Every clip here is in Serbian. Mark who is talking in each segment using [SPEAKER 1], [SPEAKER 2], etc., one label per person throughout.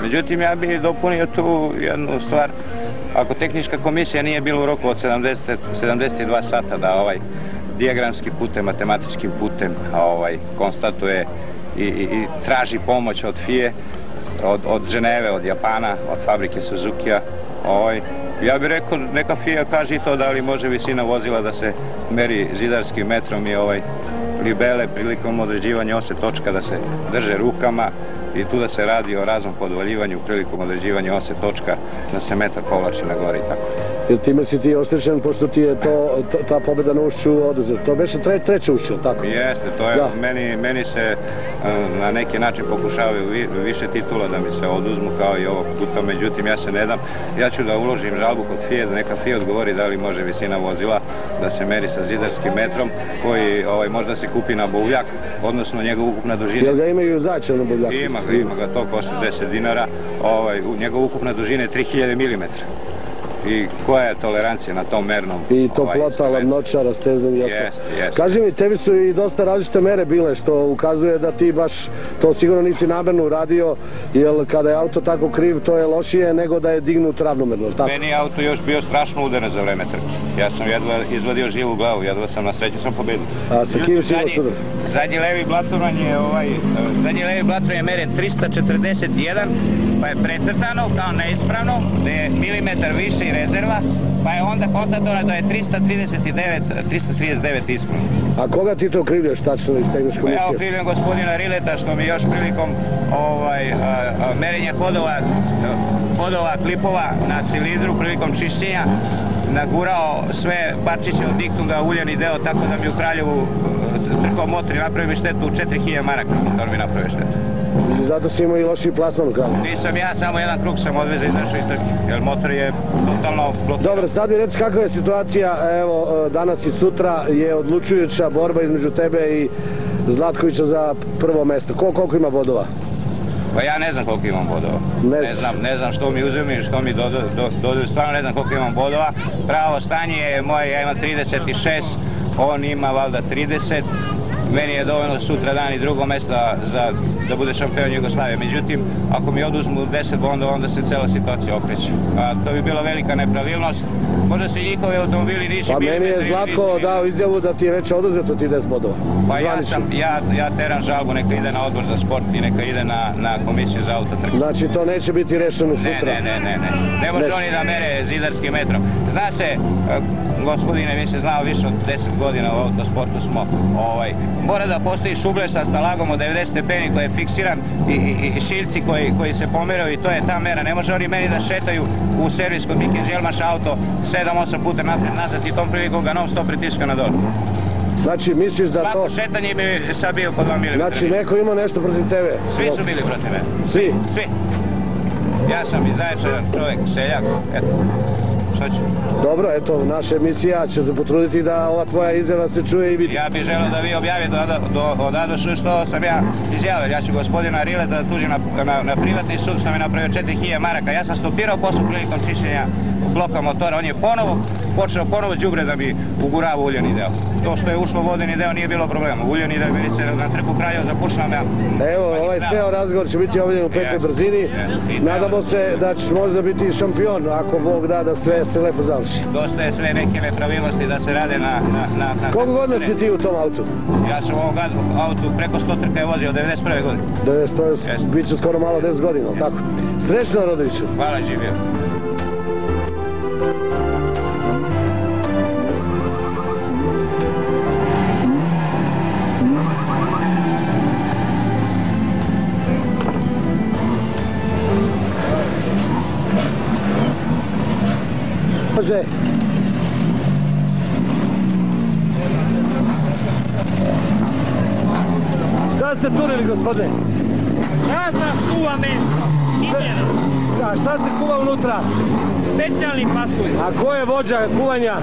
[SPEAKER 1] Međutim, ja bih dopunio tu jednu stvar. Ako tehnička komisija nije bila u roku od 72 sata da ovaj dijagramski putem, matematičkim putem konstatuje i traži pomoć od FIA, od Ženeve, od Japana, od fabrike Suzukija, ja bih rekao neka FIA kaže i to da li može visina vozila da se meri zidarskim metrom i libele prilikom određivanja ose točka da se drže rukama i tu da se radi o raznom podvaljivanju prilikom određivanja ose točka da se metar povlači na gore i tako.
[SPEAKER 2] Jer time si ti oštećen pošto ti je ta pobjeda na Ušću oduzeta. To beše treće Ušće, tako?
[SPEAKER 1] Jeste, to je, meni se na neki način pokušavaju više titula da mi se oduzmu kao i ovog puta, međutim ja se ne dam. Ja ću da uložim žalbu kod FIA, da neka FIA odgovori da li može visina vozila da se meri sa zidarskim metrom koji možda se kupi na buvljak, odnosno njegova ukupna dužina.
[SPEAKER 2] Jel ga imaju začeo na buvljaku?
[SPEAKER 1] Ima ga, to košta 10 dinara, njegova ukupna dužina je 3000 mm. I koja je tolerancija na tom mernom?
[SPEAKER 2] I toplota, ladnoća, rastezanje, jasno. Kaži mi, tebi su i dosta različite mere bile, što ukazuje da ti baš to sigurno nisi namerno uradio, jer kada je auto tako kriv, to je lošije nego da je dignut ravnomerno, tako?
[SPEAKER 1] Meni je auto još bio strašno udaren za vreme trke. Ja sam jedva izvadio živu glavu, jedva sam na sreću sam pobedio.
[SPEAKER 2] A sa kim si imao sudar?
[SPEAKER 1] Zadnji levi blatron je meren 341, pa je precrtano kao neispravno, da je milimetar više i rezerva, pa je onda konstatovano da je 339 ispravno.
[SPEAKER 2] A koga ti to okrivljaš tačno iz tehničke komisije?
[SPEAKER 1] Ja okrivljam gospodina Rileta što mi još prilikom merenja kodova klipova na cilindru prilikom čišćenja nagurao sve parčiće od diktunga uljani deo, tako da mi u Kraljevu trkao motor i napravio mi štetu 4000 maraka, da mi napravio štetu.
[SPEAKER 2] I zato si imao i lošiji plasman u Kraljevu?
[SPEAKER 1] Nisam ja, samo jedan krug sam odvezao i izašao iz trke, jer motor je totalno blokiran.
[SPEAKER 2] Dobro, sad mi reci kakva je situacija, evo danas i sutra je odlučujuća borba između tebe i Zlatkovića za prvo mesto. Koliko ima bodova?
[SPEAKER 1] Pa ja ne znam koliko imam bodova. Ne znam što mi uzemi, što mi dodaju, stvarno ne znam koliko imam bodova. Pravo stanje je moje, ja imam 36, on ima valjda 30. Meni je dovoljno sutra dan i drugo mjesto da bude šampion Jugoslavije. Međutim, ako mi oduzmu 10 bodova, onda se cela situacija okreće. To bi bila velika nepravilnost. Možda se njihovi automobili nisu bili...
[SPEAKER 2] Pa meni je Zlatko dao izjavu da ti je već oduzeto ti 10 bodova.
[SPEAKER 1] Pa ja teram žalbu, neka ide na odbor za sport i neka ide na komisiju za autotrke.
[SPEAKER 2] Znači to neće biti rešeno sutra?
[SPEAKER 1] Ne može oni da mere zidarskim metrom. Zna se, gospodine, mi se znao više od 10 godina u autosportu smo. Mora da postoji šubler sa stalagom od 90 stepeni koji je fiksiran i šiljci koji se pomeraju i to je ta mera. Ne može oni meni da šetaju u servis kod Mike Đelmaša auto 7-8 puta napred nazad i tom prilikom ga non stop pritiska na dole.
[SPEAKER 2] Znači misliš da to...
[SPEAKER 1] Svako šetanje bi sad bio po 2 mm.
[SPEAKER 2] Znači neko ima nešto protiv tebe?
[SPEAKER 1] Svi su bili protiv mene.
[SPEAKER 2] Svi?
[SPEAKER 1] Svi. Ja sam i Zaječaran čovjek, seljak, eto. Šta ću?
[SPEAKER 2] Dobro, eto, naša emisija će se potruditi da ova tvoja izjava se čuje i vidi.
[SPEAKER 1] Ja bih želeo da vi objavite od A do Š što sam ja izjavio. Ja ću gospodina Rileta da tužim na privatni sud što mi je napravio 4000 maraka. Ja sam stopirao posao prilikom čišćenja bloka motora. On je počeo ponovo đubre da bi ugurao uljani deo. To što je ušlo vodeni deo nije bilo problema. Uljani deo bi se na trku Kraljevo zapušao na...
[SPEAKER 2] Evo, ovaj ceo razgovor će biti objavljen u petoj brzini. Nadamo se da ćeš možda biti šampion, ako Bog da sve se lepo završi.
[SPEAKER 1] Dosta je sve neke nepravilnosti da se rade na...
[SPEAKER 2] Koliko godina si ti u tom autu?
[SPEAKER 1] Ja sam u ovom autu preko 100 trka je vozio od 91. godine.
[SPEAKER 2] Bit će skoro malo 10 godina, tako? Srećno, Rodriću.
[SPEAKER 1] Hvala, živio.
[SPEAKER 2] Može. Šta ste turili, gospodine?
[SPEAKER 3] Razna suva mesa.
[SPEAKER 2] A šta se kuva unutra?
[SPEAKER 3] Specijalni pasulj.
[SPEAKER 2] A ko je vođa kuvanja?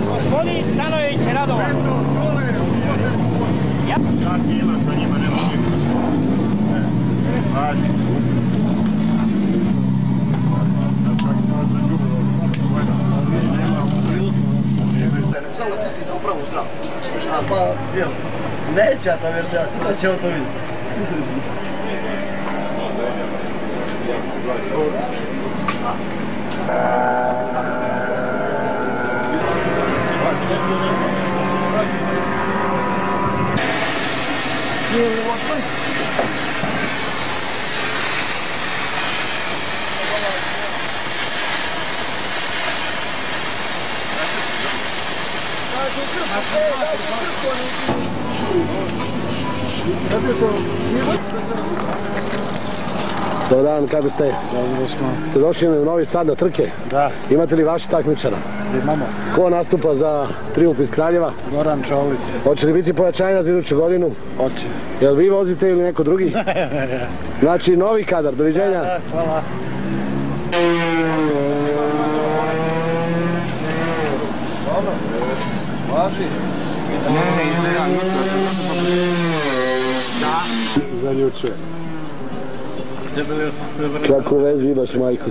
[SPEAKER 3] Gospodin Stanojević Radovan. Ja.
[SPEAKER 4] Samo da pustite upravo u travu. A pa, jel, neće ta verzija, sad ćemo to vidjeti.
[SPEAKER 2] Dobar dan, kako ste?
[SPEAKER 5] Dobro smo.
[SPEAKER 2] Ste došli u Novi Sad na trke?
[SPEAKER 5] Da.
[SPEAKER 2] Imate li vaši takmičara?
[SPEAKER 5] Imamo.
[SPEAKER 2] Ko nastupa za Trijumf iz Kraljeva?
[SPEAKER 5] Goran Čolić.
[SPEAKER 2] Hoće li biti pojačanja za iduću godinu?
[SPEAKER 5] Hoće.
[SPEAKER 2] Jel vi vozite ili neko drugi? Znači novi kadar, doviđenja.
[SPEAKER 5] Da, hvala.
[SPEAKER 4] Važi.
[SPEAKER 2] Zaljučuje. Kako vezi imaš, majko?